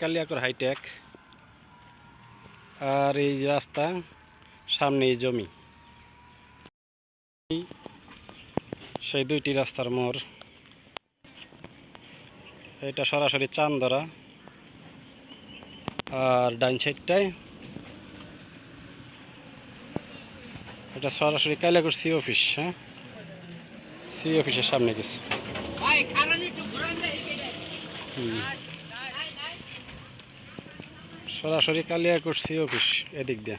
Kaliakair hi tech. আর এই যে রাস্তা, সামনে এই জমি, সেই দুইটি রাস্তার মোড়। এটা সরাসরি চান্দরা, আর ডাইন সাইডটায় এটা সরাসরি কালিয়াকৈর সি অফিস। হ্যাঁ, সি অফিসের সামনে গেছে। সরাসরি কালিয়াকৈর সি অফিস এদিক দিয়ে।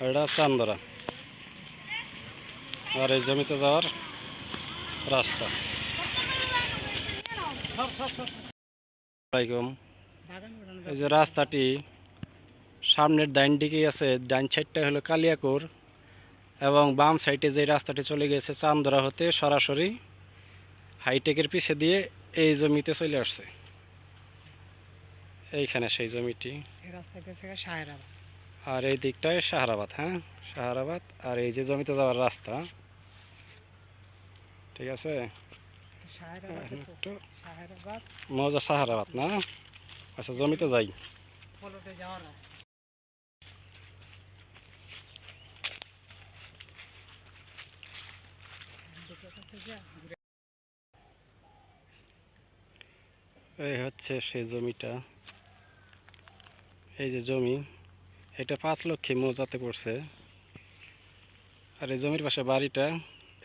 এটা চান্দরা, আর এই জমিতে যাওয়ার রাস্তা। এই যে রাস্তাটি সামনের ডাইন দিকেই আছে, ডাইন সাইডটা হলো কালিয়াকৈর, এবং বাম সাইডে যে রাস্তাটি চলে গেছে চান্দরা হতে সরাসরি হাইটেকের পিছে দিয়ে এই জমিতে চলে আসছে। এইখানে সেই জমিটি, আর এই দিকটায় শাহরাবাদ। হ্যাঁ, শাহরাবাদ। আর এই যে জমিতে যাওয়ার রাস্তা, ঠিক আছে। মৌজা শাহরাবাদ না? আচ্ছা, জমিতে যাই। এই হচ্ছে সেই জমিটা, এই যে জমি, এটা 5 লক্ষে মৌজাতে পড়ছে। আর এই জমির পাশে বাড়িটা,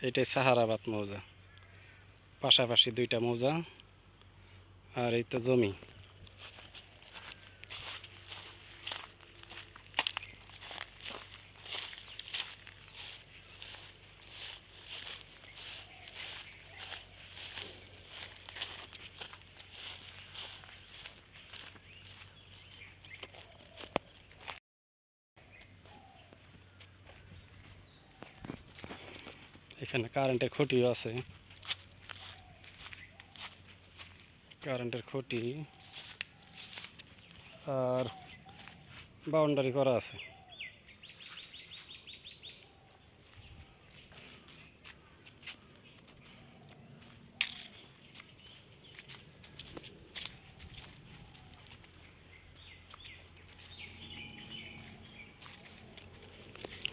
এটাই শাহরাবাদ মৌজা, পাশাপাশি দুইটা মৌজা। আর এই তো জমি। এখানে কারেন্টের খুঁটিও আছে, কারেন্টের খুঁটি, আর বাউন্ডারি করা আছে।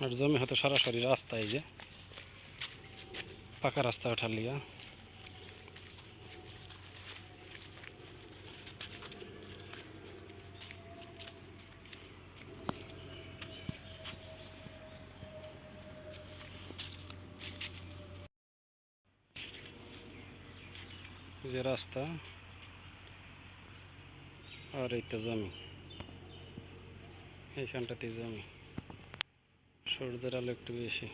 আর জমি হতে সরাসরি রাস্তা, এই যে পাকা রাস্তা ওঠার লিগা। যে রাস্তা, আর এই তো জমি, এইখানটাতে জমি, সূর্যের আলো একটু বেশি।